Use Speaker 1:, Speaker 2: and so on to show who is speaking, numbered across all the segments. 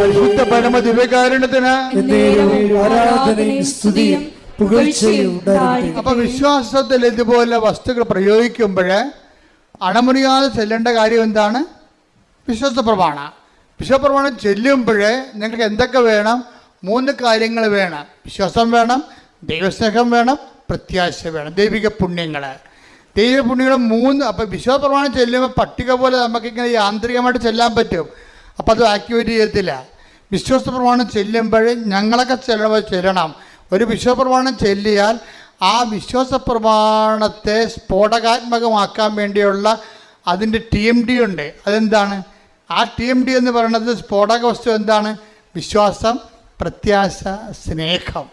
Speaker 1: പരിശുദ്ധ പരമ ദിവ്യകാരുണ്യത്തിന്
Speaker 2: ആരാധനയും സ്തുതിയും പുകഴ്ചയും ഉണ്ടാകട്ടെ.
Speaker 1: അപ്പൊ വിശ്വാസത്തിൽ ഇതുപോലെ വസ്തുക്കൾ പ്രയോഗിക്കുമ്പോൾ അണമുറിയാതെ ചെല്ലേണ്ട കാര്യം എന്താണ്? വിശ്വാസ പ്രമാണം. വിശ്വാസ പ്രമാണം ചെല്ലുമ്പോൾ നിങ്ങൾക്ക് എന്തൊക്കെ വേണം? 3 കാര്യങ്ങൾ വേണം. വിശ്വാസം വേണം, ദൈവസ്നേഹം വേണം, പ്രത്യാശ വേണം, ദൈവിക പുണ്യങ്ങൾ. 3. അപ്പം വിശ്വാസ പ്രമാണം ചെല്ലുമ്പോൾ പട്ടിക പോലെ നമുക്കിങ്ങനെ യാന്ത്രികമായിട്ട് ചെല്ലാൻ പറ്റും. അപ്പോൾ അത് ആക്ടിവേറ്റ് ചെയ്യത്തില്ല. വിശ്വാസ പ്രമാണം ചെല്ലുമ്പോൾ ഞങ്ങളൊക്കെ ചെല്ലണം. ഒരു വിശ്വാസ പ്രമാണം ചെല്ലിയാൽ ആ വിശ്വാസ പ്രമാണത്തെ സ്ഫോടകാത്മകമാക്കാൻ വേണ്ടിയുള്ള അതിൻ്റെ TMD ഉണ്ട്. അതെന്താണ്? ആ TMD എന്ന് പറയുന്നത് സ്ഫോടക വസ്തു എന്താണ്? വിശ്വാസം, പ്രത്യാശ, സ്നേഹം.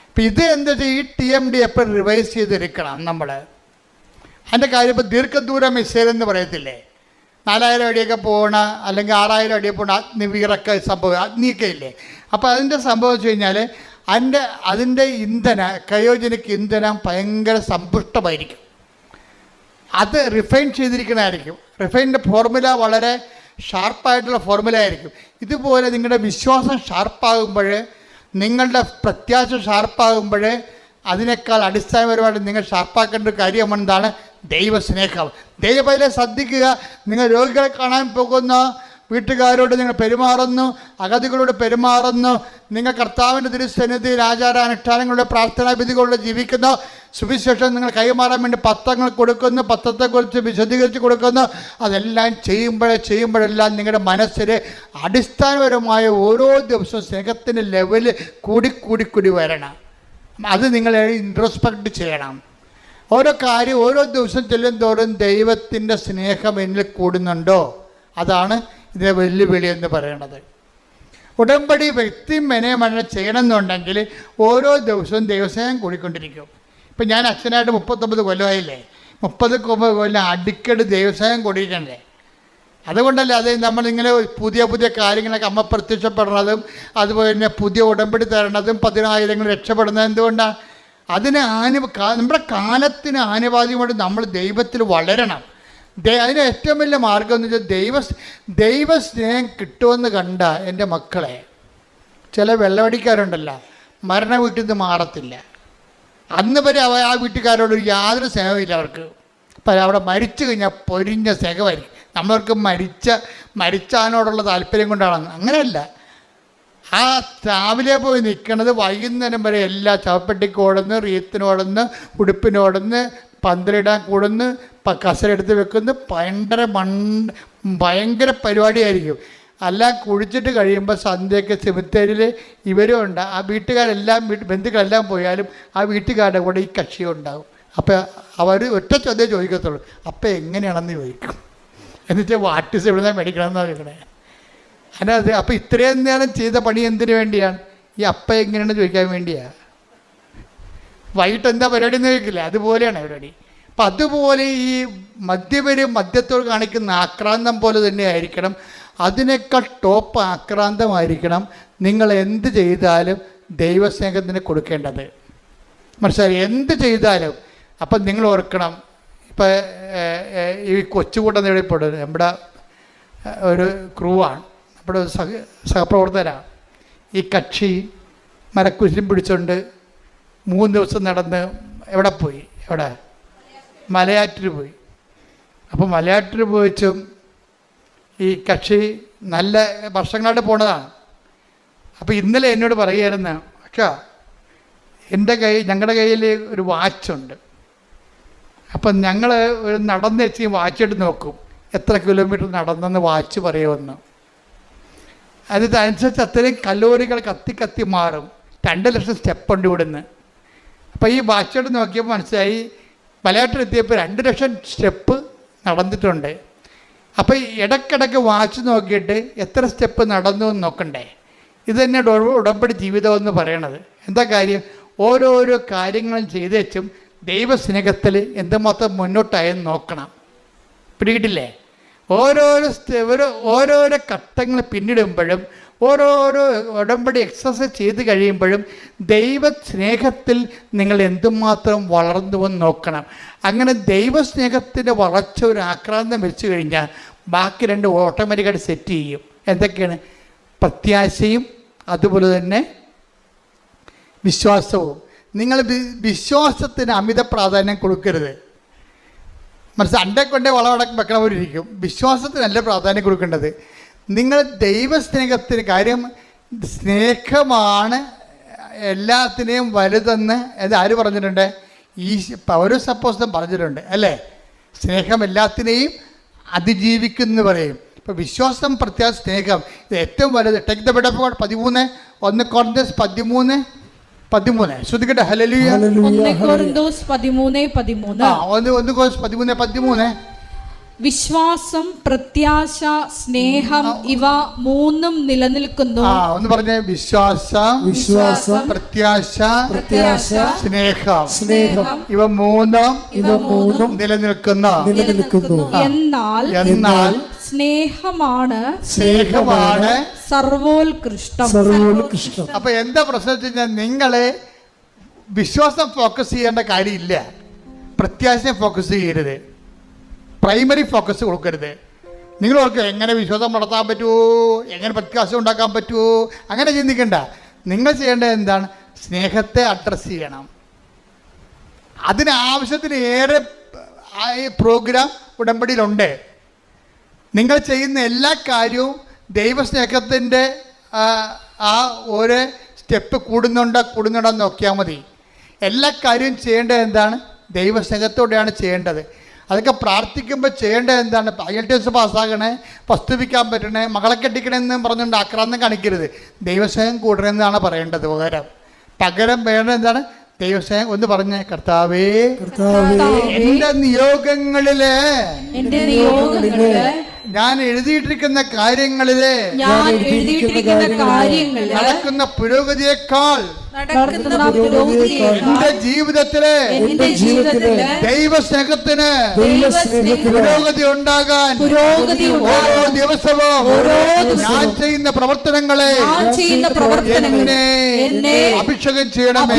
Speaker 1: ഇപ്പം ഇത് എന്താ വെച്ചാൽ ഈ TMD എപ്പോഴും റിവൈസ് ചെയ്തിരിക്കണം നമ്മൾ. അതിൻ്റെ കാര്യം ഇപ്പോൾ ദീർഘദൂര മിസൈൽ എന്ന് പറയത്തില്ലേ, 4000 അടിയൊക്കെ പോകണ അല്ലെങ്കിൽ 6000 അടിയൊക്കെ പോകണ അഗ്നിവീറൊക്കെ സംഭവം, അഗ്നിയൊക്കെ ഇല്ലേ. അപ്പോൾ അതിൻ്റെ സംഭവം വെച്ച് കഴിഞ്ഞാൽ അതിൻ്റെ ക്രയോജനിക് ഇന്ധനം ഭയങ്കര സമ്പുഷ്ടമായിരിക്കും. അത് റിഫൈൻ ചെയ്തിരിക്കണമായിരിക്കും. റിഫൈൻ്റെ ഫോർമുല വളരെ ഷാർപ്പായിട്ടുള്ള ഫോർമുല ആയിരിക്കും. ഇതുപോലെ നിങ്ങളുടെ വിശ്വാസം ഷാർപ്പാകുമ്പോൾ, നിങ്ങളുടെ പ്രത്യാശ ഷാർപ്പാകുമ്പോൾ, അതിനേക്കാൾ അടിസ്ഥാനപരമായിട്ട് നിങ്ങൾ ഷാർപ്പാക്കേണ്ട ഒരു കാര്യം എന്താണ്? ദൈവസ്നേഹം. ദൈവപൈതലെ ശ്രദ്ധിക്കുക. നിങ്ങൾ രോഗികളെ കാണാൻ പോകുന്ന വീട്ടുകാരോട് നിങ്ങൾ പെരുമാറുന്നു, അഗതികളോട് പെരുമാറുന്നു, നിങ്ങൾ കർത്താവിൻ്റെ തിരുസന്നിധിയിൽ ആചാരാനുഷ്ഠാനങ്ങളുടെ പ്രാർത്ഥനാ വിധികളിലൂടെ ജീവിക്കുന്നു. സുവിശേഷം നിങ്ങൾ കൈമാറാൻ വേണ്ടി പത്രങ്ങൾ കൊടുക്കുന്നു, പത്രത്തെക്കുറിച്ച് വിശദീകരിച്ച് കൊടുക്കുന്നു. അതെല്ലാം ചെയ്യുമ്പോഴെല്ലാം നിങ്ങളുടെ മനസ്സിൽ അടിസ്ഥാനപരമായ ഓരോ ദിവസവും സ്നേഹത്തിൻ്റെ ലെവല് കൂടി വരണം. അത് നിങ്ങൾ ഇൻട്രോസ്പെക്റ്റ് ചെയ്യണം. ഓരോ കാര്യം ഓരോ ദിവസം ചെല്ലും തോറും ദൈവത്തിൻ്റെ സ്നേഹം എന്നിൽ കൂടുന്നുണ്ടോ? അതാണ് ഇതിൻ്റെ വെല്ലുവിളി എന്ന് പറയുന്നത്. ഉടമ്പടി വ്യക്തി മനനം ചെയ്യണമെന്നുണ്ടെങ്കിൽ ഓരോ ദിവസവും ദൈവസ്നേഹം കൂടിക്കൊണ്ടിരിക്കും. ഇപ്പം ഞാൻ അച്ഛനായിട്ട് 39 കൊല്ലമായില്ലേ. 30 കൊല്ലം അടിക്കടി ദൈവസ്നേഹം കൂടിയിട്ടല്ലേ. അതുകൊണ്ടല്ലേ അത് നമ്മളിങ്ങനെ പുതിയ കാര്യങ്ങളൊക്കെ അമ്മ പ്രത്യക്ഷപ്പെടുന്നതും അതുപോലെ തന്നെ പുതിയ ഉടമ്പടി തരണതും 10,000 രക്ഷപ്പെടുന്നത് എന്തുകൊണ്ടാണ്? നമ്മുടെ കാലത്തിന് ആനുപാതികമായിട്ട് നമ്മൾ ദൈവത്തിൽ വളരണം. അതിന് ഏറ്റവും വലിയ മാർഗം എന്ന് വെച്ചാൽ ദൈവസ്നേഹം കിട്ടുമെന്ന് കണ്ട എൻ്റെ മക്കളെ, ചില വെള്ളമടിക്കാരുണ്ടല്ലോ, മരണ വീട്ടിൽ നിന്ന് മാറത്തില്ല. അന്ന് വരെ ആ വീട്ടുകാരോട് യാതൊരു സ്നേഹമില്ല അവർക്ക്. അപ്പം അവിടെ മരിച്ചു കഴിഞ്ഞാൽ പൊരിഞ്ഞ സ്നേഹമായിരിക്കും. നമ്മൾക്ക് മരിച്ചാനോടുള്ള താല്പര്യം കൊണ്ടാണ്. അങ്ങനെയല്ല. ആ രാവിലെ പോയി നിൽക്കണത് വൈകുന്നേരം വരെ എല്ലാ ചവപ്പെട്ടിക്കോടുന്ന്, റീത്തിനോടുന്ന്, ഉടുപ്പിനോടുന്ന്, പന്തലിടാൻ കൂടുന്ന്, കസരെടുത്ത് വെക്കുന്നു. ഭയങ്കര പരിപാടിയായിരിക്കും. എല്ലാം കുഴിച്ചിട്ട് കഴിയുമ്പോൾ സന്ധ്യയ്ക്ക് സെമിത്തേരിയിൽ ഇവരും ഉണ്ട്. ആ ബന്ധുക്കളെല്ലാം പോയാലും ആ വീട്ടുകാരുടെ കൂടെ ഈ കക്ഷി ഉണ്ടാകും. അപ്പോൾ അവർ ഒറ്റ ചോദ്യം ചോദിക്കത്തുള്ളൂ, അപ്പം എങ്ങനെയാണെന്ന് ചോദിക്കും. എന്നിട്ട് വാട്ടിസ് എവിടെ മേടിക്കണമെന്നാണ് ചോദിക്കണേ. അതിനകത്ത് അപ്പോൾ ഇത്രയും നേരം ചെയ്ത പണി എന്തിനു വേണ്ടിയാണ്? ഈ അപ്പം എങ്ങനെയാണെന്ന് ചോദിക്കാൻ വേണ്ടിയാണ്. വൈകിട്ട് എന്താ പരിപാടി എന്ന് ചോദിക്കില്ല, അതുപോലെയാണ് പരിപാടി. അപ്പം അതുപോലെ ഈ മദ്യത്തോട് കാണിക്കുന്ന ആക്രാന്തം പോലെ തന്നെ ആയിരിക്കണം. അതിനേക്കാൾ ടോപ്പ് ആക്രാന്തമായിരിക്കണം നിങ്ങൾ എന്ത് ചെയ്താലും ദൈവസ്നേഹത്തിന് കൊടുക്കേണ്ടത്. മനസ്സിലായി? എന്ത് ചെയ്താലും. അപ്പം നിങ്ങൾ ഓർക്കണം, ഇപ്പം ഈ കൊച്ചുകൂട്ടം നേടിപ്പെടുന്നത് നമ്മുടെ ഒരു ക്രൂവാണ്, നമ്മുടെ സഹപ്രവർത്തകരാണ്. ഈ കക്ഷി മരക്കുരിശും പിടിച്ചുകൊണ്ട് 3 ദിവസം നടന്ന് എവിടെ മലയാറ്റൂർ പോയി. അപ്പോൾ മലയാറ്റൂർ പോയിച്ചും ഈ കക്ഷി നല്ല വർഷങ്ങളായിട്ട് പോണതാണ്. അപ്പോൾ ഇന്നലെ എന്നോട് പറയുമായിരുന്നു, പക്ഷേ ഞങ്ങളുടെ കയ്യിൽ ഒരു വാച്ചുണ്ട്. അപ്പം ഞങ്ങൾ ഒരു നടന്നെത്തി വാച്ചെടുത്ത് നോക്കും, എത്ര കിലോമീറ്റർ നടന്നെന്ന് വാച്ച് പറയുമെന്ന്. അതനുസരിച്ച് അത്രയും കലോറികൾ കത്തി മാറും. 2 ലക്ഷം സ്റ്റെപ്പുണ്ട് ഇവിടുന്ന്. അപ്പോൾ ഈ വാച്ചെടുത്ത് നോക്കിയപ്പോൾ മനസ്സിലായി, മലയാറ്റൂരെത്തിയപ്പോൾ 2 ലക്ഷം സ്റ്റെപ്പ് നടന്നിട്ടുണ്ട്. അപ്പോൾ ഇടയ്ക്കിടയ്ക്ക് വാച്ച് നോക്കിയിട്ട് എത്ര സ്റ്റെപ്പ് നടന്നു എന്ന് നോക്കണ്ടേ? ഇത് തന്നെ ഉടമ്പടി ജീവിതമെന്ന് പറയണത്. എന്താ കാര്യം? ഓരോരോ കാര്യങ്ങളും ചെയ്തേച്ചും ദൈവസ്നേഹത്തിൽ എന്തുമാത്രം മുന്നോട്ടായെന്ന് നോക്കണം. പിടികിട്ടില്ലേ? ഓരോരോ ഘട്ടങ്ങൾ പിന്നിടുമ്പോഴും ഓരോരോ ഉടമ്പടി എക്സസൈസ് ചെയ്ത് കഴിയുമ്പോഴും ദൈവസ്നേഹത്തിൽ നിങ്ങൾ എന്തുമാത്രം വളർന്നുവെന്ന് നോക്കണം. അങ്ങനെ ദൈവസ്നേഹത്തിൻ്റെ വളർച്ച ഒരു ആക്രാന്തം വെച്ച് കഴിഞ്ഞാൽ ബാക്കി 2 ഓട്ടോമാറ്റിക്കായിട്ട് സെറ്റ് ചെയ്യും. എന്തൊക്കെയാണ്? പ്രത്യാശയും അതുപോലെ തന്നെ വിശ്വാസവും. നിങ്ങൾ വിശ്വാസത്തിന് അമിത പ്രാധാന്യം കൊടുക്കരുത്. അണ്ടേ കൊണ്ടേ വളവടക്കം വെക്കണവരിക്കും. വിശ്വാസത്തിനല്ല പ്രാധാന്യം കൊടുക്കേണ്ടത്. നിങ്ങൾ ദൈവസ്നേഹത്തിന് കാര്യം, സ്നേഹമാണ് എല്ലാത്തിനെയും വലുതെന്ന് അത് ആര് പറഞ്ഞിട്ടുണ്ട്? പൗലോസ് അപ്പോസ്തലൻ പറഞ്ഞിട്ടുണ്ട് അല്ലേ? സ്നേഹം എല്ലാത്തിനെയും അതിജീവിക്കുന്നു പറയും. ഇപ്പോൾ വിശ്വാസം, പ്രത്യാശ, സ്നേഹം ഇത് ഏറ്റവും വലുത്. Take the bed of God 13 1 Corinthians 13 ശ്രദ്ധിക്കട്ടെ. ഹല്ലേലൂയ.
Speaker 2: 1 കൊരിന്തോസ് 13:13 വിശ്വാസം, പ്രത്യാശ, സ്നേഹം ഇവ മൂന്നും നിലനിൽക്കുന്നു.
Speaker 1: ഒന്ന് പറഞ്ഞേ. വിശ്വാസം, പ്രത്യാശ, സ്നേഹം ഇവ മൂന്നും നിലനിൽക്കുന്നു. എന്നാൽ സ്നേഹമാണ് സർവോത്കൃഷ്ടം. അപ്പൊ എന്താ പ്രശ്നം വെച്ച് കഴിഞ്ഞാൽ, നിങ്ങളെ വിശ്വാസം ഫോക്കസ് ചെയ്യേണ്ട കാര്യമില്ല, പ്രത്യാശയെ ഫോക്കസ് ചെയ്യരുത്, പ്രൈമറി ഫോക്കസ് കൊടുക്കരുത്. നിങ്ങൾ ഓർക്കുക എങ്ങനെ വിശ്വാസം നടത്താൻ പറ്റുമോ, എങ്ങനെ പ്രത്യാശ ഉണ്ടാക്കാൻ പറ്റുമോ, അങ്ങനെ ചിന്തിക്കണ്ട. നിങ്ങൾ ചെയ്യേണ്ടത് എന്താണ്? സ്നേഹത്തെ അഡ്രസ്സ് ചെയ്യണം. അതിന് ആവശ്യത്തിന് ഏറെ പ്രോഗ്രാം ഉടമ്പടിയിലുണ്ട്. നിങ്ങൾ ചെയ്യുന്ന എല്ലാ കാര്യവും ദൈവസ്നേഹത്തിൻ്റെ ആ ഓരോ സ്റ്റെപ്പ് കൂടുന്നുണ്ടോ നോക്കിയാൽ മതി. എല്ലാ കാര്യവും ചെയ്യേണ്ടത് എന്താണ്? ദൈവസ്നേഹത്തോടെയാണ് ചെയ്യേണ്ടത്. അതൊക്കെ പ്രാർത്ഥിക്കുമ്പോൾ ചെയ്യേണ്ടത് എന്താണ്? IELTS പാസ്സാകണേ, വസ്തുവിക്കാൻ പറ്റണേ, മകളെ കെട്ടിക്കണമെന്ന് പറഞ്ഞുകൊണ്ട് ആക്രാന്തം കാണിക്കരുത്. ദൈവസ്നേഹം കൂടണമെന്നാണ് പറയേണ്ടത്. പകരം വേണ്ടത് എന്താണ്? ദൈവസ്നേഹം. ഒന്ന് പറഞ്ഞേ. കർത്താവേ, എൻ്റെ നിയോഗങ്ങളില് ഞാൻ എഴുതിയിട്ടിരിക്കുന്ന കാര്യങ്ങളിലെ നടക്കുന്ന പുരോഗതിയേക്കാൾ എന്റെ ജീവിതത്തിലെ ദൈവസ്നേഹത്തിന് പുരോഗതി ഉണ്ടാകാൻ ഓരോ ദിവസവും ഞാൻ ചെയ്യുന്ന പ്രവർത്തനങ്ങളെ എന്നെ അഭിഷേകം ചെയ്യണമേ.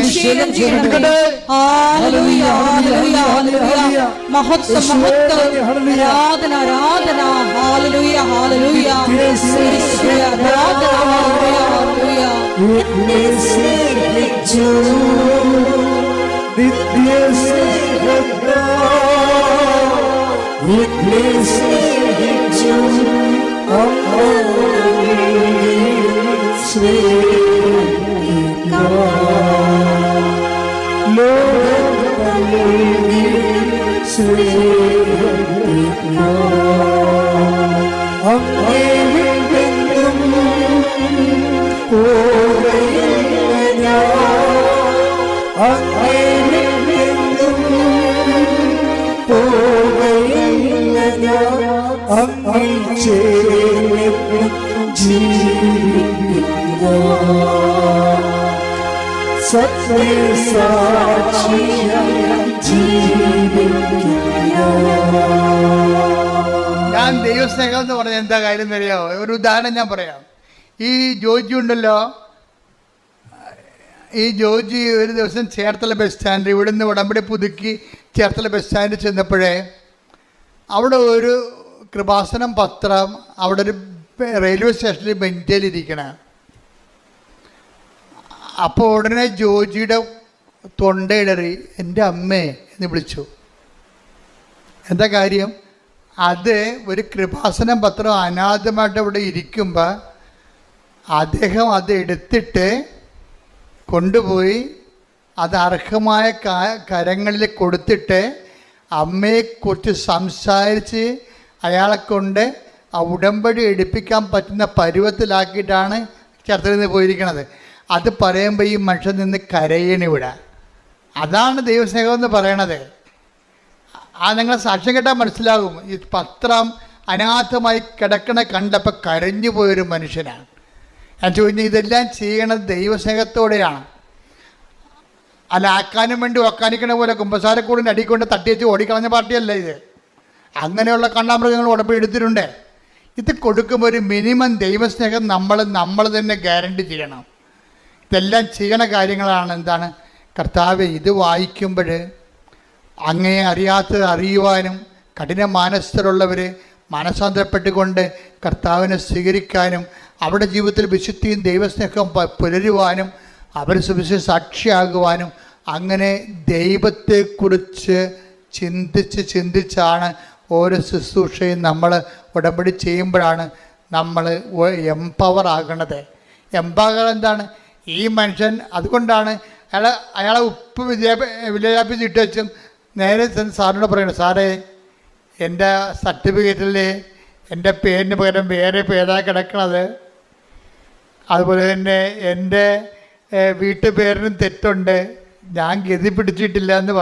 Speaker 1: ഞാൻ ദൈവസ്നേഹം എന്ന് പറഞ്ഞാൽ എന്താ കാര്യം അറിയാമോ? ഒരു ഉദാഹരണം ഞാൻ പറയാം. ഈ ജോജി ഉണ്ടല്ലോ, ഈ ജോജി ഒരു ദിവസം ചേർത്തല ബസ് സ്റ്റാൻഡ്, ഇവിടുന്ന് ഉടമ്പടി പുതുക്കി ചേർത്തല ബസ് സ്റ്റാൻഡിൽ ചെന്നപ്പോഴേ അവിടെ ഒരു കൃപാസനം പത്രം അവിടെ ഒരു റെയിൽവേ സ്റ്റേഷനിൽ ബെഞ്ചിലിരിക്കണേ. അപ്പോൾ ഉടനെ ജോജിയുടെ തൊണ്ടയിടറി എൻ്റെ അമ്മേ എന്ന് വിളിച്ചു. എന്താ കാര്യം? അത് ഒരു കൃപാസനം പത്രം അനാഥമായിട്ട് അവിടെ ഇരിക്കുമ്പോൾ അദ്ദേഹം അത് എടുത്തിട്ട് കൊണ്ടുപോയി അത് അർഹമായ കരങ്ങളിൽ കൊടുത്തിട്ട് അമ്മയെക്കുറിച്ച് സംസാരിച്ച് അയാളെ കൊണ്ട് ആ ഉടമ്പടി എടുപ്പിക്കാൻ പറ്റുന്ന പരുവത്തിലാക്കിയിട്ടാണ് ചേർത്തലയിൽ നിന്ന് പോയിരിക്കണത്. അത് പറയുമ്പോൾ ഈ മനുഷ്യൻ നിന്ന് കരയണിവിടെ. അതാണ് ദൈവസ്നേഹം എന്ന് പറയണത്. നിങ്ങൾ സാക്ഷ്യം കേട്ടാൽ മനസ്സിലാകും. ഈ പത്രം അനാഥമായി കിടക്കണ കണ്ടപ്പോൾ കരഞ്ഞു പോയൊരു മനുഷ്യനാണ്. ഞാൻ ചോദിച്ചു, ഇതെല്ലാം ചെയ്യണത് ദൈവസ്നേഹത്തോടെയാണ്. അല്ല ആക്കാനും വേണ്ടി ഒക്കാനിക്കണ പോലെ കുമ്പസാരക്കൂടിൻ്റെ അടിക്കൊണ്ട് തട്ടിവെച്ച് ഓടിക്കളഞ്ഞ പാർട്ടിയല്ല ഇത്. അങ്ങനെയുള്ള കണ്ണാമൃഗങ്ങൾ ഉടമ്പടി എടുത്തിട്ടുണ്ട്. ഇത് കൊടുക്കുമ്പോൾ ഒരു മിനിമം ദൈവസ്നേഹം നമ്മൾ തന്നെ ഗ്യാരണ്ടി ചെയ്യണം. ഇതെല്ലാം ചെയ്യണ കാര്യങ്ങളാണ്. എന്താണ്? കർത്താവേ, ഇത് വായിക്കുമ്പോൾ അങ്ങയെ അറിയാത്തത് അറിയുവാനും കഠിന മാനസ്ഥരുള്ളവർ മനസ്സാന്തരപ്പെട്ടുകൊണ്ട് കർത്താവിനെ സ്വീകരിക്കാനും അവരുടെ ജീവിതത്തിൽ വിശുദ്ധിയും ദൈവസ്നേഹവും പുലരുവാനും അവർ സുവിശേഷ സാക്ഷിയാകുവാനും അങ്ങനെ ദൈവത്തെക്കുറിച്ച് ചിന്തിച്ചാണ് ഓരോ ശുശ്രൂഷയും നമ്മൾ ഉടമ്പടി ചെയ്യുമ്പോഴാണ് നമ്മൾ എംപവർ ആകണത്. എംപവർ എന്താണ്? ഈ മനുഷ്യൻ അതുകൊണ്ടാണ് അയാളെ വിദ്യാഭ്യാസം ഇട്ട് വെച്ചും നേരെ സാറിനോട് പറയണം, സാറേ എൻ്റെ സർട്ടിഫിക്കറ്റിൽ എൻ്റെ പേരിന് പകരം വേറെ പേരാണ് കിടക്കണത്, അതുപോലെ തന്നെ എൻ്റെ വീട്ടുപേരിനും തെറ്റുണ്ട്, ഞാൻ ഗതി പിടിച്ചിട്ടില്ല എന്ന്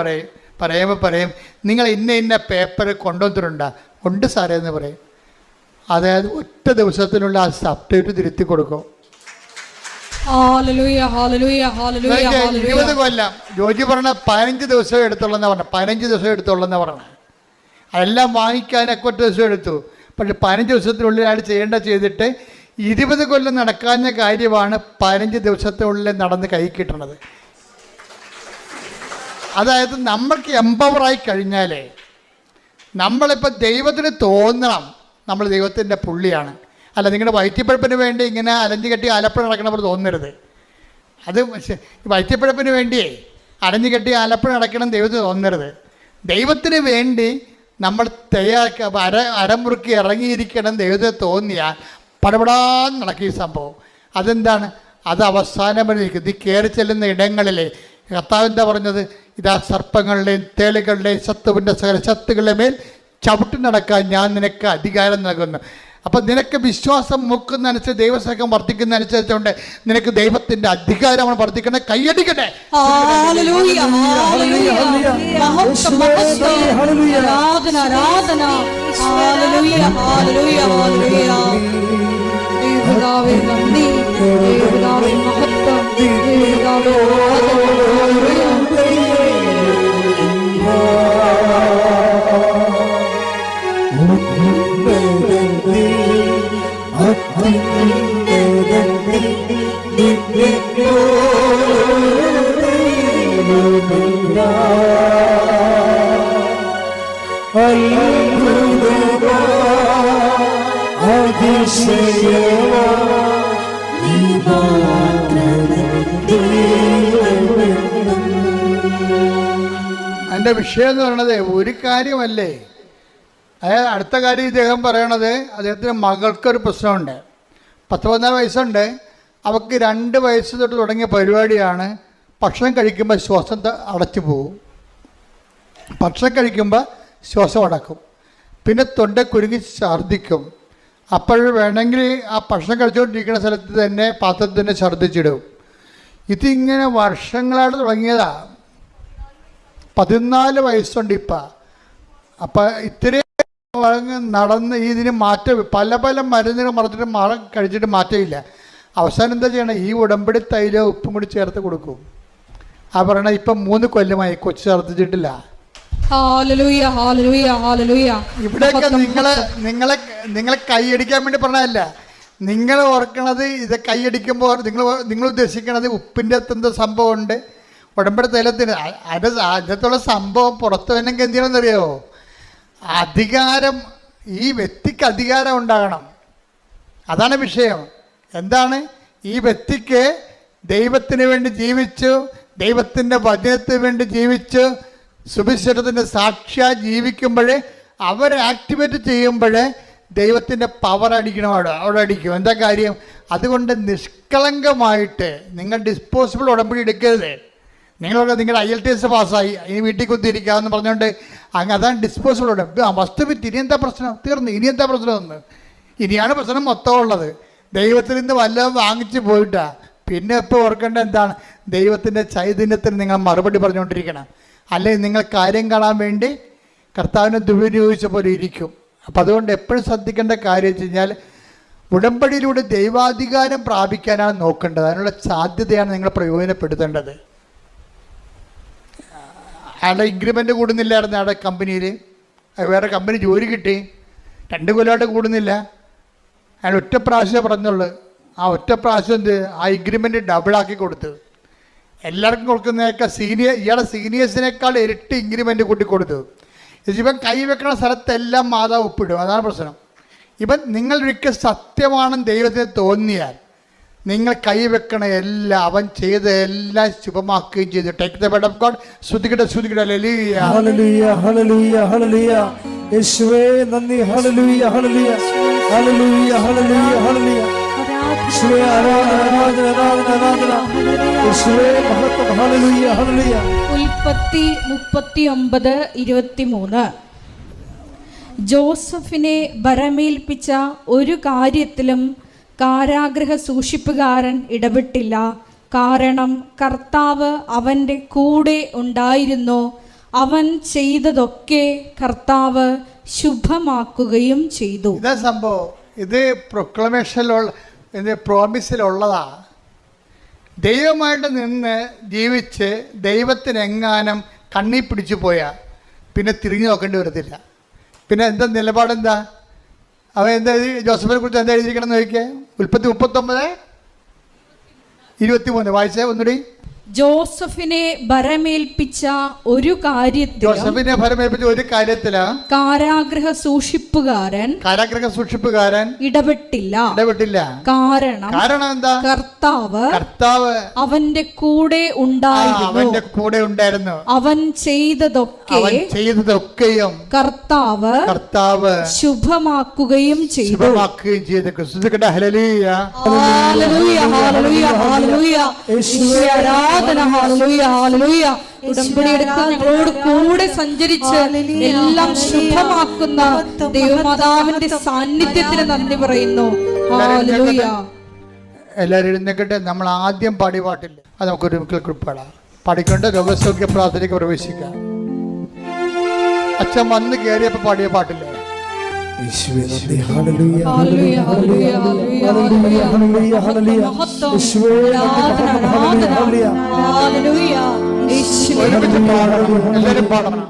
Speaker 1: പറയുമ്പോൾ നിങ്ങൾ ഇന്ന പേപ്പർ കൊണ്ടുവന്നിട്ടുണ്ടോ? ഉണ്ട് സാറേ എന്ന് പറയും. അതായത് ഒറ്റ ദിവസത്തിനുള്ള ആ സബ്ജക്റ്റ് തിരുത്തി കൊടുക്കും. 20 കൊല്ലം ജോജി പറഞ്ഞ 15 ദിവസം എടുത്തുള്ളെന്ന് പറഞ്ഞ 15 ദിവസം എടുത്തുള്ളെന്ന് പറഞ്ഞ അതെല്ലാം വാങ്ങിക്കാനൊക്കെ ഒറ്റ ദിവസം എടുത്തു. പക്ഷെ 15 ദിവസത്തിനുള്ളിൽ അയാൾ ചെയ്തിട്ട് 20 കൊല്ലം നടക്കാഞ്ഞ കാര്യമാണ് 15 ദിവസത്തിനുള്ളിൽ നടന്ന് കൈ കിട്ടണത്. അതായത് നമ്മൾക്ക് എംപവറായി കഴിഞ്ഞാലേ നമ്മളിപ്പോൾ ദൈവത്തിന് തോന്നണം നമ്മൾ ദൈവത്തിൻ്റെ പുള്ളിയാണ്. അല്ല, നിങ്ങളുടെ വയറ്റിപ്പഴപ്പിന് വേണ്ടി ഇങ്ങനെ അലഞ്ഞു കെട്ടി ആലപ്പുഴ നടക്കണപ്പോൾ തോന്നരുത്. അത് വയറ്റിപ്പഴപ്പിന് വേണ്ടിയേ അലഞ്ഞു കെട്ടി ആലപ്പുഴ നടക്കണം ദൈവത്തിന് തോന്നരുത്. ദൈവത്തിന് വേണ്ടി നമ്മൾ അരമുറുക്കി ഇറങ്ങിയിരിക്കണം ദൈവത്തിന് തോന്നിയാൽ പടപടാന്ന് നടക്കും ഈ സംഭവം. അതെന്താണ്? അത് അവസാനം വരെ നിൽക്കും. നീ കയറി ചെല്ലുന്ന ഇടങ്ങളിലെ കർത്താവ് എന്താ പറഞ്ഞത്? ഇതാ സർപ്പങ്ങളുടെയും തേളുകളുടെയും ശത്രുവിൻ്റെ സകല ശത്രുക്കളുടെ മേൽ ചവിട്ടി നടക്കാൻ ഞാൻ നിനക്ക് അധികാരം നൽകുന്നു. അപ്പം നിനക്ക് വിശ്വാസം മുക്കുന്നതനുസരിച്ച് ദൈവസ്നേഹം വർദ്ധിക്കുന്നതനുസരിച്ചുകൊണ്ട് നിനക്ക് ദൈവത്തിൻ്റെ അധികാരമാണ് വർദ്ധിക്കുന്നത്. കൈയടിക്കട്ടെ. എൻ്റെ വിഷയം എന്ന് പറയുന്നത് ഒരു കാര്യമല്ലേ. അതായത് അടുത്ത കാര്യം ഇദ്ദേഹം പറയണത് അദ്ദേഹത്തിൻ്റെ മകൾക്കൊരു പ്രശ്നമുണ്ട്. 14 വയസ്സുണ്ട്. അവൾക്ക് 2 വയസ്സ് തൊട്ട് തുടങ്ങിയ പരിപാടിയാണ് ഭക്ഷണം കഴിക്കുമ്പോൾ ശ്വാസം അടച്ചു പോകും. ഭക്ഷണം കഴിക്കുമ്പോൾ ശ്വാസം അടക്കും, പിന്നെ തൊണ്ട കുരുങ്ങി ഛർദ്ദിക്കും. അപ്പോൾ വേണമെങ്കിൽ ആ ഭക്ഷണം കഴിച്ചുകൊണ്ടിരിക്കുന്ന സ്ഥലത്ത് തന്നെ പാത്രത്തിൽ തന്നെ ഛർദ്ദിച്ചിടും. ഇതിങ്ങനെ വർഷങ്ങളായിട്ട് തുടങ്ങിയതാണ്. 14 വയസ്സുണ്ട് ഇപ്പം. അപ്പം ഇത്രയും നടന്ന് ഇതിന് മാറ്റം പല മരുന്നുകൾ കഴിച്ചിട്ട് മാറ്റമില്ല. അവസാനം എന്താ ചെയ്യണം? ഈ ഉടമ്പടി തൈലോ ഉപ്പും കൂടി ചേർത്ത് കൊടുക്കും. ആ പറയണ ഇപ്പം 3 കൊല്ലമായി കൊച്ചു ഛർദ്ദിച്ചിട്ടില്ല. ഇവിടെയൊക്കെ നിങ്ങളെ കൈയടിക്കാൻ വേണ്ടി പറഞ്ഞതല്ല. നിങ്ങൾ ഓർക്കണത് ഇത് കൈയടിക്കുമ്പോൾ നിങ്ങൾ ഉദ്ദേശിക്കണത് ഉപ്പിൻ്റെ എത്തുന്ന സംഭവമുണ്ട് ഉടമ്പടി തൈലത്തിന്. അതിനകത്തുള്ള സംഭവം പുറത്തു വന്നെങ്കിൽ എന്ത് ചെയ്യണമെന്നറിയോ? അധികാരം, ഈ വ്യക്തിക്ക് അധികാരം ഉണ്ടാകണം. അതാണ് വിഷയം. എന്താണ്? ഈ വ്യക്തിക്ക് ദൈവത്തിന് വേണ്ടി ജീവിച്ചു, ദൈവത്തിൻ്റെ വചനത്തിന് വേണ്ടി ജീവിച്ചു, സുവിശേഷത്തിൻ്റെ സാക്ഷിയായി ജീവിക്കുമ്പോഴേ അവരെ ആക്ടിവേറ്റ് ചെയ്യുമ്പോഴേ ദൈവത്തിൻ്റെ പവർ അടിക്കണം. അവിടെ അടിക്കും. എന്താ കാര്യം? അതുകൊണ്ട് നിഷ്കളങ്കമായിട്ട് നിങ്ങൾ ഡിസ്പോസിബിൾ ഉടമ്പടി എടുക്കരുത്. നിങ്ങളുടെ IELTS പാസ്സായി ഇനി വീട്ടിൽ കുത്തിയിരിക്കാമെന്ന് പറഞ്ഞുകൊണ്ട് അതാണ് ഡിസ്പോസിബിൾ ഉടമ്പടി. വസ്തു വിറ്റ് ഇനി എന്താ പ്രശ്നം? തീർന്നു. ഇനി എന്താ പ്രശ്നമെന്ന്? ഇനിയാണ് പ്രശ്നം മൊത്തം ഉള്ളത്. ദൈവത്തിൽ നിന്ന് വല്ലതും വാങ്ങിച്ച് പോയിട്ടാ പിന്നെ ഇപ്പോൾ ഓർക്കേണ്ട എന്താണ്? ദൈവത്തിൻ്റെ ചൈതന്യത്തിന് നിങ്ങൾ മറുപടി പറഞ്ഞുകൊണ്ടിരിക്കണം. അല്ലെങ്കിൽ നിങ്ങൾ കാര്യം കാണാൻ വേണ്ടി കർത്താവിനെ ദുരുപയോഗിച്ച പോലെ ഇരിക്കും. അപ്പം അതുകൊണ്ട് എപ്പോഴും ശ്രദ്ധിക്കേണ്ട കാര്യം വെച്ച് കഴിഞ്ഞാൽ ഉടമ്പടിയിലൂടെ ദൈവാധികാരം പ്രാപിക്കാനാണ് നോക്കേണ്ടത്. അതിനുള്ള സാധ്യതയാണ് നിങ്ങൾ പ്രയോജനപ്പെടുത്തേണ്ടത്. അയാളുടെ ഇൻക്രിമെൻ്റ് കൂടുന്നില്ലായിരുന്നു അയാളുടെ കമ്പനിയിൽ. വേറെ കമ്പനി ജോലി കിട്ടി, 2 കൊല്ലമായിട്ട് കൂടുന്നില്ല. അയാൾ ഒറ്റ പ്രാവശ്യം പറഞ്ഞുള്ളൂ. ആ ഒറ്റ പ്രാവശ്യം ആ ഇൻക്രിമെൻ്റ് ഡബിളാക്കി കൊടുത്തു. എല്ലാവർക്കും കൊടുക്കുന്നതൊക്കെ ഇയാളെ സീനിയേഴ്സിനേക്കാൾ ഇരട്ടി ഇൻക്രിമെൻ്റ് കൂട്ടി കൊടുത്തു. ഇവൻ കൈ വെക്കുന്ന സ്ഥലത്തെല്ലാം മാതാവ് ഒപ്പിടും. അതാണ് പ്രശ്നം. ഇപ്പം നിങ്ങളൊരിക്കൽ സത്യമാണെന്ന് ദൈവത്തിന് തോന്നിയാൽ നിങ്ങൾ കൈവെക്കണ എല്ലാം അവൻ ചെയ്ത എല്ലാം ശുഭമാക്കുകയും ചെയ്തു. Take the word of God. ശ്രുതിക്കട്ടെ ശ്രുതിക്കട്ടെ. ഹല്ലേലൂയ
Speaker 3: ഹല്ലേലൂയ ഹല്ലേലൂയ ഹല്ലേലൂയ. യേശുവേ നന്ദി. ഹല്ലേലൂയ ഹല്ലേലൂയ ഹല്ലേലൂയ ഹല്ലേലൂയ ഹല്ലേലൂയ. യേശുവേ ആരാധന ആരാധന ആരാധന. യേശുവേ മഹത്വം. ഹല്ലേലൂയ ഹല്ലേലൂയ.
Speaker 2: ഉൽപ്പത്തി 39:23. ജോസഫിനെ ഭരമേൽപ്പിച്ച ഒരു കാര്യത്തിലും കാരാഗൃഹ സൂക്ഷിപ്പുകാരൻ ഇടപെട്ടില്ല. കാരണം കർത്താവ് അവൻ്റെ കൂടെ ഉണ്ടായിരുന്നു. അവൻ ചെയ്തതൊക്കെ കർത്താവ് ശുഭമാക്കുകയും ചെയ്തു.
Speaker 1: ഇതാ സംഭവം. ഇത് പ്രൊക്ലമേഷനിലുള്ള പ്രോമിസിലുള്ളതാ. ദൈവമായിട്ട് നിന്ന് ജീവിച്ച് ദൈവത്തിനെങ്ങാനും കണ്ണി പിടിച്ചു പോയാൽ പിന്നെ തിരിഞ്ഞു നോക്കേണ്ടി വരത്തില്ല. പിന്നെ എന്താ നിലപാടെന്താ? അവൻ എന്താ ജോസഫിനെ കുറിച്ച് എന്താ എഴുതിയിരിക്കണം നോക്കിയേ. ഉൽപ്പത്തി 39:23 വായിച്ചേ ഒന്നുകൂടി.
Speaker 2: ജോസഫിനെ ഭരമേൽപ്പിച്ച ഒരു കാര്യത്തിലും കാരാഗൃഹ സൂക്ഷിപ്പുകാരൻ ഇടപെട്ടില്ല. കാരണം എന്താ? കർത്താവ് അവന്റെ കൂടെ ഉണ്ടായിരുന്നു. അവൻ ചെയ്തതൊക്കെയും കർത്താവ് ശുഭമാക്കുകയും ചെയ്തു. ഞങ്ങളോട് കൂടെ സഞ്ചരിച്ച് എല്ലാം ശുഭമാക്കുന്ന ദൈവമാതാവിന്റെ സാന്നിധ്യത്തിന് നന്ദി പറയുന്നു.
Speaker 1: എല്ലാവരും എഴുന്നേക്കട്ടെ. നമ്മൾ ആദ്യം പാടിയ പാട്ടില്ല, അത് നമുക്കൊരു പാടാം. പാടിക്കൊണ്ട് രോഗസൗഖ്യ പ്രാർത്ഥനയ്ക്ക് പ്രവേശിക്കാം. അച്ഛൻ വന്ന് കയറിയപ്പോ പാടിയ പാട്ടില്ലേ? എല്ലാവരും പാടണം.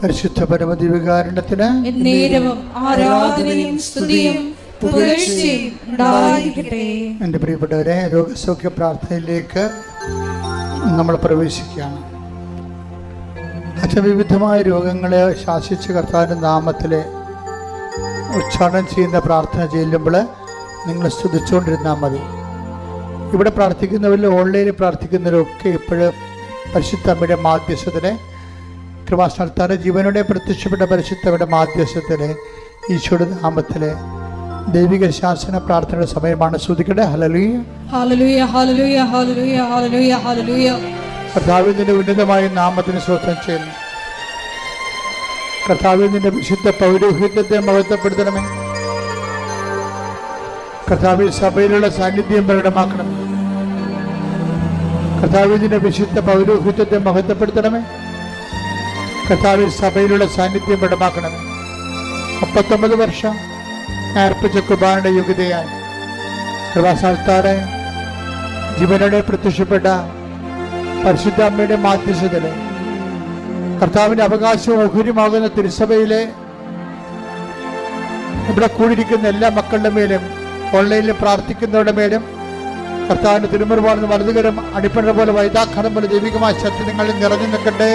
Speaker 1: പരിശുദ്ധ പരമദിവ്യകാരുണ്യത്തിന്
Speaker 2: എന്നേരവും ആരാധനയും സ്തുതിയും പുകഴ്ചയും ഉണ്ടായിരിക്കട്ടെ.
Speaker 1: എൻ്റെ പ്രിയപ്പെട്ടവരെ, രോഗസൗഖ്യ പ്രാർത്ഥനയിലേക്ക് നമ്മൾ പ്രവേശിക്കുകയാണ്. വിവിധമായ രോഗങ്ങളെ ശാസിച്ച് കർത്താവിൻ്റെ നാമത്തിൽ ഉച്ചാരണം ചെയ്യുന്ന പ്രാർത്ഥന ചെല്ലുമ്പോൾ നിങ്ങൾ സ്തുതിച്ചുകൊണ്ടിരുന്നാൽ മതി. ഇവിടെ പ്രാർത്ഥിക്കുന്നവരിൽ ഓൺലൈനിൽ പ്രാർത്ഥിക്കുന്നവരൊക്കെ ഇപ്പോഴും പരിശുദ്ധ അമ്മയുടെ മാധ്യസ്ഥത്തിലെ കൃപാസ്ഥാനത്താറ് ജീവനോടെ പ്രത്യക്ഷപ്പെട്ട പരിശുദ്ധയുടെ മാധ്യസ്ഥത്തിലെ ഈശോയുടെ നാമത്തിലെ ദൈവിക ശാസന പ്രാർത്ഥനയുടെ സമയമാണ്. സ്തുതിക്കട്ടെ. ഹല്ലേലൂയ,
Speaker 2: ഹല്ലേലൂയ, ഹല്ലേലൂയ, ഹല്ലേലൂയ, ഹല്ലേലൂയ, ഹല്ലേലൂയ.
Speaker 1: കർത്താവിന്റെ ഉന്നതമായ നാമത്തിന് സ്തോത്രം ചെയ്യുന്നു. കർത്താവിന്റെ വിശുദ്ധ പൗരോഹിത്യത്തെ മഹത്വപ്പെടുത്തണമേ. കർത്താവിൽ സഭയിലുള്ള സാന്നിധ്യം പ്രകടമാക്കണമേ. കർത്താവിന്റെ വിശുദ്ധ പൗരോഹിത്യത്തെ മഹത്വപ്പെടുത്തണമേ. കർത്താവിൽ സഭയിലുള്ള സാന്നിധ്യം പ്രകടമാക്കണമേ. 39 വർഷം അർപ്പിച്ച കുർബാനയുടെ യോഗ്യതയായി കൃപാസ്ഥാനത്താറെ ജീവനോടെ പ്രത്യക്ഷപ്പെട്ട പരിശുദ്ധ അമ്മയുടെ മാധ്യസ്ഥതയിലെ കർത്താവിന്റെ അവകാശവും ഓഹരിയുമാകുന്ന തിരുസഭയിലെ ഇവിടെ കൂടിയിരിക്കുന്ന എല്ലാ മക്കളുടെ മേലും ഓൺലൈനിൽ പ്രാർത്ഥിക്കുന്നവരുടെ മേലും കർത്താവിന്റെ തിരുമുറുപാടുന്ന വലതുകരം അടിപ്പഴ പോലെ വൈതാഖനം പോലെ ദൈവികമായ ശക്തി നിങ്ങളിൽ നിറഞ്ഞു നിൽക്കട്ടെ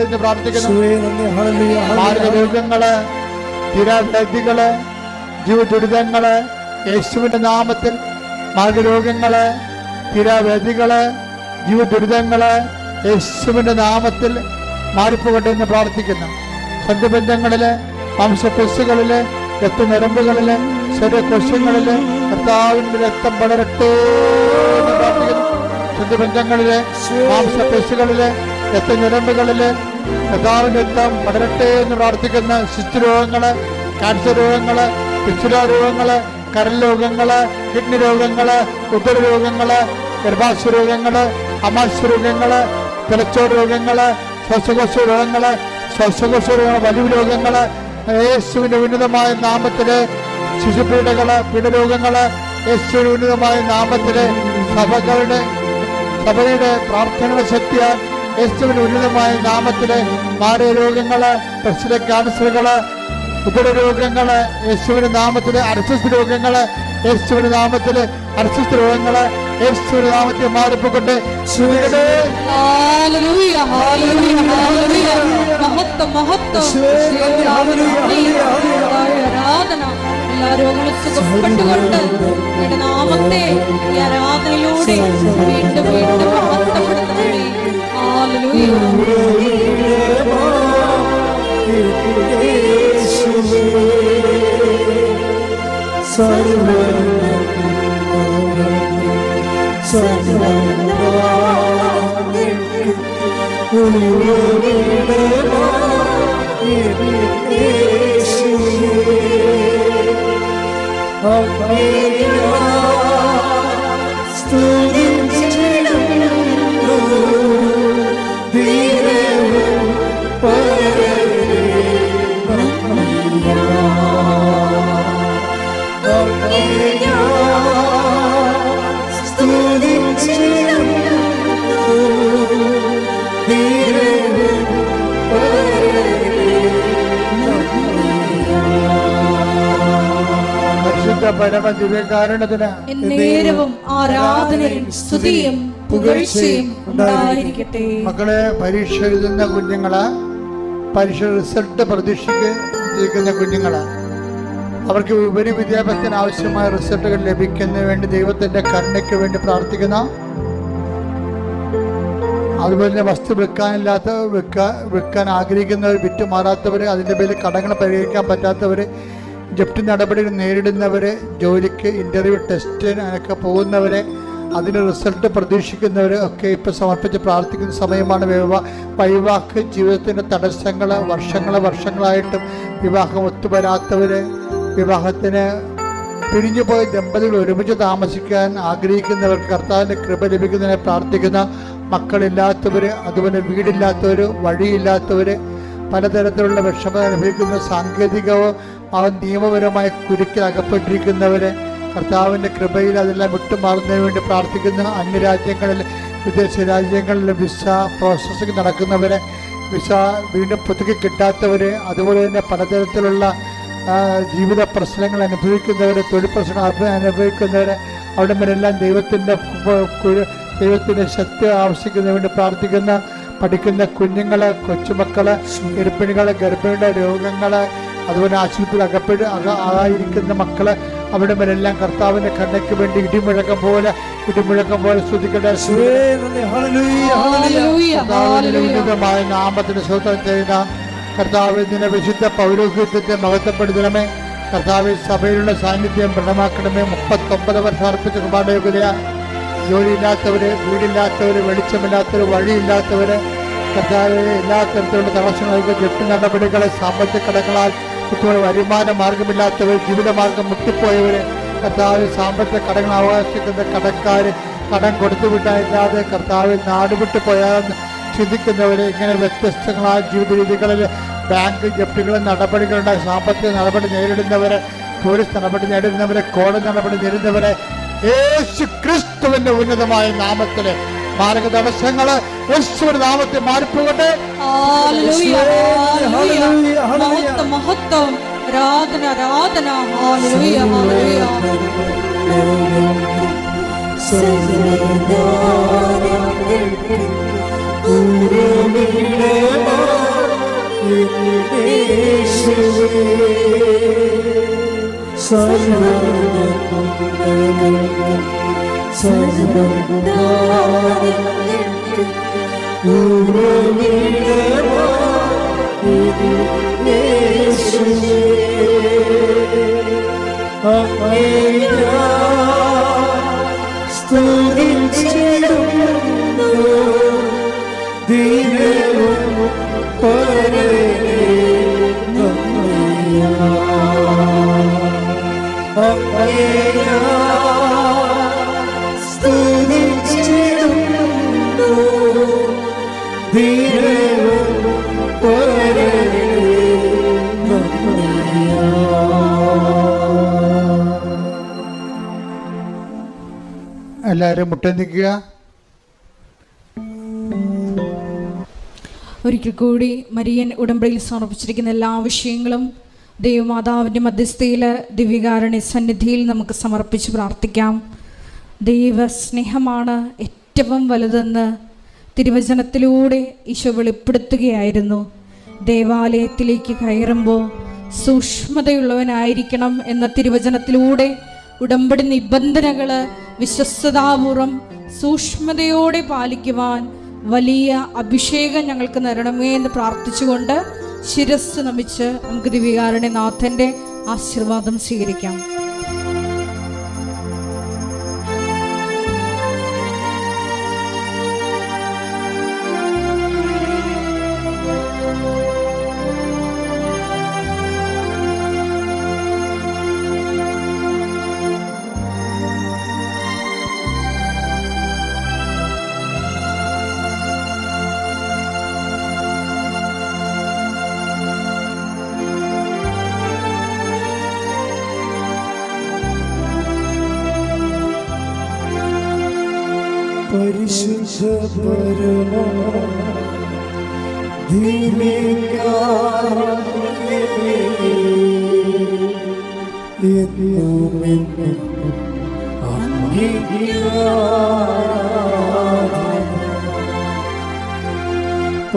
Speaker 1: എന്ന് പ്രാർത്ഥിക്കുന്നു. മാർഗരോഗങ്ങള്, തീരാവ്യാധികള്, ജീവദുരിതങ്ങള് യേശുവിന്റെ നാമത്തിൽ, മാർഗരോഗങ്ങള്, തീരാവ്യാധികള്, ജീവദുരിതങ്ങള് യേശുവിന്റെ നാമത്തിൽ മാറിപ്പോകട്ടെ എന്ന് പ്രാർത്ഥിക്കുന്നു. ബന്ധങ്ങളില്, മാംസപെസ്സുകളില്, രക്തനരമ്പുകളില്, ശരീരകോശങ്ങളില് കർത്താവിന്റെ രക്തം വളരട്ടെ എന്ന് പ്രാർത്ഥിക്കുന്നു. ബന്ധങ്ങളില്, മാംസപെസ്സുകളില്, രക്തനരമ്പുകളില് കർത്താവിന്റെ രക്തം വളരട്ടെ എന്ന് പ്രാർത്ഥിക്കുന്ന ശിശുരോഗങ്ങള്, ക്യാൻസർ രോഗങ്ങള്, പിച്ചുരോഗങ്ങള്, കരൾ രോഗങ്ങള്, കിഡ്നി രോഗങ്ങള്, ഉദര രോഗങ്ങള്, ഗർഭാശയ രോഗങ്ങള്, അമാശയ രോഗങ്ങള്, തലച്ചോറ് രോഗങ്ങള്, ശ്വാസകോശ രോഗങ്ങള്, ശ്വാസകോശ രോഗങ്ങള്, വലിയ രോഗങ്ങള് യേശുവിന്റെ ഉന്നതമായ നാമത്തില്, ശിശുപീഡകള്, പീഡരോഗങ്ങള് യേശുവിന്റെ ഉന്നതമായ നാമത്തില്, സഭയുടെ പ്രാർത്ഥനയുടെ ശക്തിയാൽ യേശുവിന്റെ ഉന്നതമായ നാമത്തില് മാരക രോഗങ്ങള്, പ്രശ്ന ക്യാൻസറുകള്, ഉദര രോഗങ്ങള് യേശുവിന്റെ നാമത്തില്, അർശസ് രോഗങ്ങള് യേശുവിന്റെ നാമത്തില്, അർശസ് രോഗങ്ങള് യേശുവിന്റെ നാമത്തിൽ മാറിപ്പോകട്ടെ.
Speaker 2: ആരാധന എല്ലാ രോഗങ്ങളും സുഖപ്പെട്ടുകൊണ്ട് നിന്റെ നാമത്തെ ഈ ആരാധനയിലൂടെ വീണ്ടും വീണ്ടും മഹത്വപ്പെടുത്തണമേ. ഹല്ലേലൂയ.
Speaker 1: പരമദിവ്യകാരുണ്യത്തിന്
Speaker 2: എന്നേരവും ആരാധനയും സ്തുതിയും പുകഴ്ചയും ഉണ്ടായിരിക്കട്ടെ.
Speaker 1: മക്കളെ, പരീക്ഷ എഴുതുന്ന കുഞ്ഞുങ്ങള്, പരീക്ഷ റിസൾട്ട് പ്രതീക്ഷിക്കുന്ന കുഞ്ഞുങ്ങള്, അവർക്ക് ഉപരി വിദ്യാഭ്യാസത്തിന് ആവശ്യമായ റിസൾട്ടുകൾ ലഭിക്കുന്നതിന് വേണ്ടി ദൈവത്തിന്റെ കരുണയ്ക്ക് വേണ്ടി പ്രാർത്ഥിക്കുന്ന, അതുപോലെ തന്നെ വസ്തു വിൽക്കാൻ ആഗ്രഹിക്കുന്നവർ, വിറ്റുമാറാത്തവർ, അതിൻ്റെ പേരിൽ കടങ്ങൾ പരിഹരിക്കാൻ പറ്റാത്തവർ, ജപ്തി നടപടികൾ നേരിടുന്നവർ, ജോലിക്ക് ഇൻ്റർവ്യൂ ടെസ്റ്റിനൊക്കെ പോകുന്നവർ, അതിന് റിസൾട്ട് പ്രതീക്ഷിക്കുന്നവർ ഒക്കെ ഇപ്പോൾ സമർപ്പിച്ച് പ്രാർത്ഥിക്കുന്ന സമയമാണ്. വൈവാഹിക ജീവിതത്തിൻ്റെ തടസ്സങ്ങൾ വർഷങ്ങളായിട്ടും വിവാഹം ഒത്തുവരാത്തവർ, വിവാഹത്തിന് പിരിഞ്ഞുപോയ ദമ്പതികൾ ഒരുമിച്ച് താമസിക്കാൻ ആഗ്രഹിക്കുന്നവർക്ക് കർത്താവിൻ്റെ കൃപ ലഭിക്കുന്നതിനെ പ്രാർത്ഥിക്കുന്ന, മക്കളില്ലാത്തവർ, അതുപോലെ വീടില്ലാത്തവർ, വഴിയില്ലാത്തവർ, പലതരത്തിലുള്ള വിഷമം അനുഭവിക്കുന്ന, സാങ്കേതികവും നിയമപരമായ കുരുക്കിൽ അകപ്പെട്ടിരിക്കുന്നവർ, കർത്താവിൻ്റെ കൃപയിൽ അതെല്ലാം വിട്ടുമാറുന്നതിന് വേണ്ടി പ്രാർത്ഥിക്കുന്ന, അന്യരാജ്യങ്ങളിൽ, വിദേശ രാജ്യങ്ങളിൽ വിസ പ്രോസസ്സിംഗ് നടക്കുന്നവരെ, വിസ വീണ്ടും പുതുക്കി കിട്ടാത്തവർ, അതുപോലെ തന്നെ പലതരത്തിലുള്ള ജീവിത പ്രശ്നങ്ങൾ അനുഭവിക്കുന്നവർ, തൊഴിൽ പ്രശ്നങ്ങൾ അനുഭവിക്കുന്നവർ, അവിടെ മേലെല്ലാം ദൈവത്തിൻ്റെ ശക്തി ആവശ്യിക്കുന്നതിന് വേണ്ടി പ്രാർത്ഥിക്കുന്ന, പഠിക്കുന്ന കുഞ്ഞുങ്ങൾ, കൊച്ചുമക്കൾ, ഗർഭിണികളുടെ രോഗങ്ങൾ, അതുപോലെ ആശുപത്രിയിൽ ആയിരിക്കുന്ന മക്കൾ, അവിടെ മേലെല്ലാം കർത്താവിൻ്റെ കണ്ണയ്ക്ക് വേണ്ടി ഇടിമുഴക്കം പോലെ സ്തുതിക്കട്ടെ. ഉന്നതമായ നാമത്തിന് സ്തോത്രം ചെയ്യുന്ന കർത്താവ്, ഇതിന്റെ വിശുദ്ധ പൗരോഹിത്യത്തെ മഹത്വപ്പെടുത്തണമേ. കർത്താവ്, സഭയിലുള്ള സാന്നിധ്യം ദൃഢമാക്കണമേ. 39 വർഷം അർപ്പിച്ച കുർബാനയോഗ്യതയ, ജോലിയില്ലാത്തവര്, വീടില്ലാത്തവര്, വെളിച്ചമില്ലാത്തവര്, വഴിയില്ലാത്തവര്, കർത്താവ് എല്ലാ തരത്തിലുള്ള തടസ്സങ്ങൾക്ക്, ജപ്തി നടപടികളെ, സാമ്പത്തിക കടങ്ങളാൽ വരുമാന മാർഗമില്ലാത്തവർ, ജീവിതമാർഗം മുട്ടിപ്പോയവര്, കർത്താവ് സാമ്പത്തിക കടങ്ങൾ അവകാശിക്കുന്ന കടക്കാർ, കടം കൊടുത്തുവിട്ടായില്ലാതെ കർത്താവ് നാടുവിട്ട് പോയാൽ ചിന്തിക്കുന്നവരെ, ഇങ്ങനെ വ്യത്യസ്തങ്ങളായ ജീവിത രീതികളിൽ ബാങ്ക് ജപ്തികളും നടപടികളുടെ സാമ്പത്തിക നടപടി നേരിടുന്നവരെ, പോലീസ് നടപടി നേരിടുന്നവരെ, കോടതി നടപടി നേരിടുന്നവരെ, യേശു ക്രിസ്തുവിന്റെ ഉന്നതമായ നാമത്തില് മാരക തടസ്സങ്ങള് യേശുവിന്റെ നാമത്തിൽ മാറിപ്പോകട്ടെ.
Speaker 2: മഹത്വം, ആരാധന, ആരാധന. Hallelujah, hallelujah.
Speaker 1: എല്ലാവരും മുട്ടനിക്കുക.
Speaker 2: ഒരിക്കൽ കൂടി മരിയൻ ഉടമ്പടിയിൽ സമർപ്പിച്ചിരിക്കുന്ന എല്ലാ വിഷയങ്ങളും ദൈവമാതാവിൻ്റെ മധ്യസ്ഥയിൽ ദിവ്യകാരുണ്യ സന്നിധിയിൽ നമുക്ക് സമർപ്പിച്ച് പ്രാർത്ഥിക്കാം. ദൈവസ്നേഹമാണ് ഏറ്റവും വലുതെന്ന് തിരുവചനത്തിലൂടെ ഈശോ വെളിപ്പെടുത്തുകയായിരുന്നു. ദേവാലയത്തിലേക്ക് കയറുമ്പോൾ സൂക്ഷ്മതയുള്ളവനായിരിക്കണം എന്ന തിരുവചനത്തിലൂടെ ഉടമ്പടി നിബന്ധനകൾ വിശ്വസ്തതാപൂർവം സൂക്ഷ്മതയോടെ പാലിക്കുവാൻ വലിയ അഭിഷേകം ഞങ്ങൾക്ക് തരണമേ എന്ന് പ്രാർത്ഥിച്ചുകൊണ്ട് ശിരസ് നമിച്ച് നമുക്ക് ദിവ്യകാരുണ്യനാഥൻ്റെ ആശീർവാദം സ്വീകരിക്കാം.
Speaker 3: പരിശുദ്ധ പരമ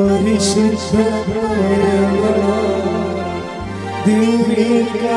Speaker 3: പരിശുദ്ധ പരിശുദ്ധ ദിവ്യകാരുണ്യമേ